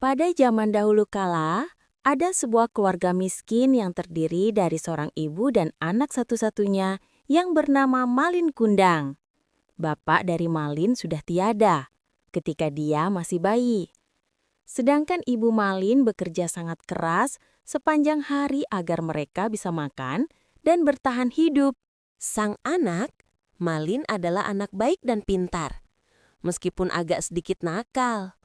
Pada zaman dahulu kala, ada sebuah keluarga miskin yang terdiri dari seorang ibu dan anak satu-satunya yang bernama Malin Kundang. Bapak dari Malin sudah tiada ketika dia masih bayi. Sedangkan ibu Malin bekerja sangat keras sepanjang hari agar mereka bisa makan dan bertahan hidup. Sang anak, Malin adalah anak baik dan pintar, meskipun agak sedikit nakal.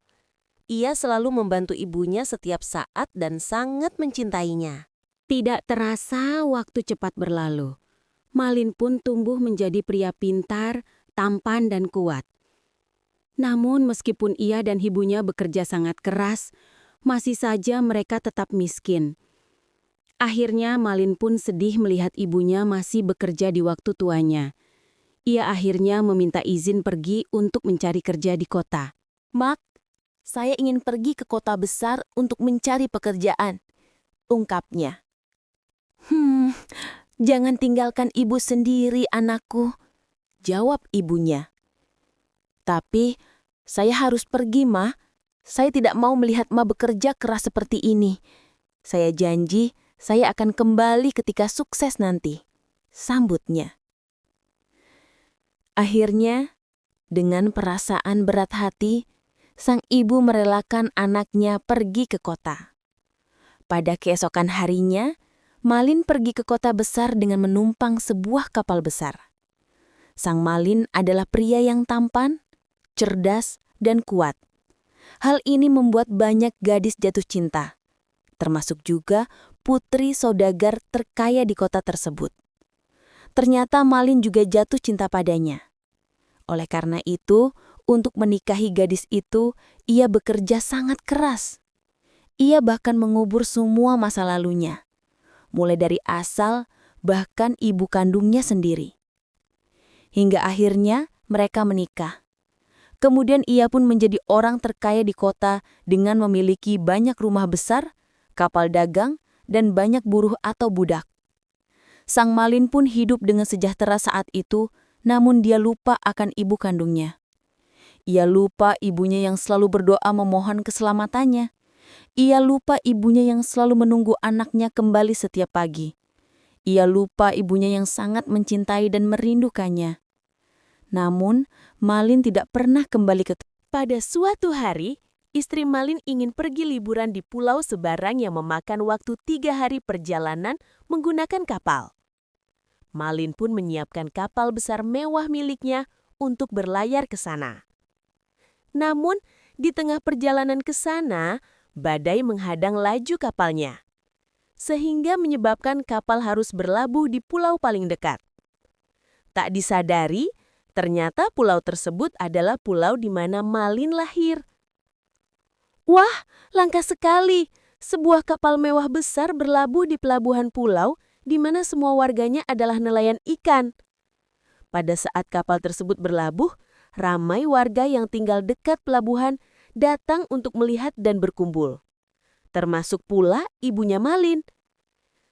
Ia selalu membantu ibunya setiap saat dan sangat mencintainya. Tidak terasa waktu cepat berlalu. Malin pun tumbuh menjadi pria pintar, tampan dan kuat. Namun meskipun ia dan ibunya bekerja sangat keras, masih saja mereka tetap miskin. Akhirnya Malin pun sedih melihat ibunya masih bekerja di waktu tuanya. Ia akhirnya meminta izin pergi untuk mencari kerja di kota. Mak, saya ingin pergi ke kota besar untuk mencari pekerjaan, ungkapnya. Jangan tinggalkan ibu sendiri, anakku, jawab ibunya. Tapi, saya harus pergi, Ma. Saya tidak mau melihat Ma bekerja keras seperti ini. Saya janji, saya akan kembali ketika sukses nanti, sambutnya. Akhirnya, dengan perasaan berat hati, sang ibu merelakan anaknya pergi ke kota. Pada keesokan harinya, Malin pergi ke kota besar dengan menumpang sebuah kapal besar. Sang Malin adalah pria yang tampan, cerdas, dan kuat. Hal ini membuat banyak gadis jatuh cinta, termasuk juga putri saudagar terkaya di kota tersebut. Ternyata Malin juga jatuh cinta padanya. Oleh karena itu, untuk menikahi gadis itu, ia bekerja sangat keras. Ia bahkan mengubur semua masa lalunya, mulai dari asal, bahkan ibu kandungnya sendiri. Hingga akhirnya mereka menikah. Kemudian ia pun menjadi orang terkaya di kota dengan memiliki banyak rumah besar, kapal dagang, dan banyak buruh atau budak. Sang Malin pun hidup dengan sejahtera saat itu, namun dia lupa akan ibu kandungnya. Ia lupa ibunya yang selalu berdoa memohon keselamatannya. Ia lupa ibunya yang selalu menunggu anaknya kembali setiap pagi. Ia lupa ibunya yang sangat mencintai dan merindukannya. Namun, Malin tidak pernah kembali ke... Pada suatu hari, istri Malin ingin pergi liburan di pulau seberang yang memakan waktu 3 hari perjalanan menggunakan kapal. Malin pun menyiapkan kapal besar mewah miliknya untuk berlayar ke sana. Namun, di tengah perjalanan ke sana, badai menghadang laju kapalnya, sehingga menyebabkan kapal harus berlabuh di pulau paling dekat. Tak disadari, ternyata pulau tersebut adalah pulau di mana Malin lahir. Wah, langka sekali! Sebuah kapal mewah besar berlabuh di pelabuhan pulau di mana semua warganya adalah nelayan ikan. Pada saat kapal tersebut berlabuh, ramai warga yang tinggal dekat pelabuhan datang untuk melihat dan berkumpul. Termasuk pula ibunya Malin.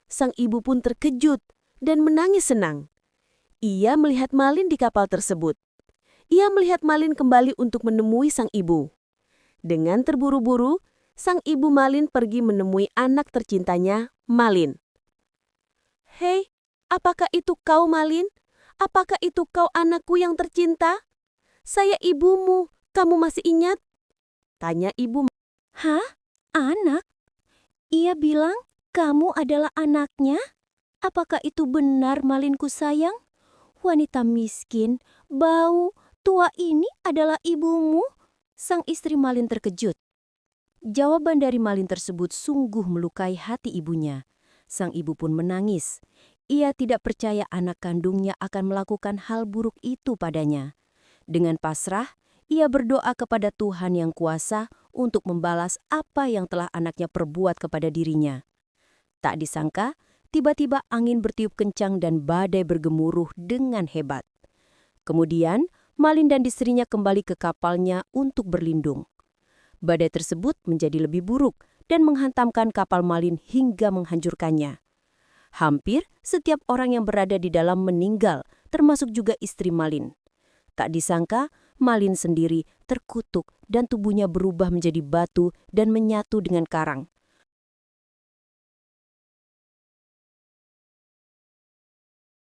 Sang ibu pun terkejut dan menangis senang. Ia melihat Malin di kapal tersebut. Ia melihat Malin kembali untuk menemui sang ibu. Dengan terburu-buru, sang ibu Malin pergi menemui anak tercintanya, Malin. Hei, apakah itu kau, Malin? Apakah itu kau anakku yang tercinta? Saya ibumu, kamu masih ingat? Tanya ibu. Hah? Anak? Ia bilang kamu adalah anaknya? Apakah itu benar, Malinku sayang? Wanita miskin, bau, tua ini adalah ibumu? Sang istri Malin terkejut. Jawaban dari Malin tersebut sungguh melukai hati ibunya. Sang ibu pun menangis. Ia tidak percaya anak kandungnya akan melakukan hal buruk itu padanya. Dengan pasrah, ia berdoa kepada Tuhan yang kuasa untuk membalas apa yang telah anaknya perbuat kepada dirinya. Tak disangka, tiba-tiba angin bertiup kencang dan badai bergemuruh dengan hebat. Kemudian, Malin dan istrinya kembali ke kapalnya untuk berlindung. Badai tersebut menjadi lebih buruk dan menghantamkan kapal Malin hingga menghancurkannya. Hampir setiap orang yang berada di dalam meninggal, termasuk juga istri Malin. Tak disangka, Malin sendiri terkutuk dan tubuhnya berubah menjadi batu dan menyatu dengan karang.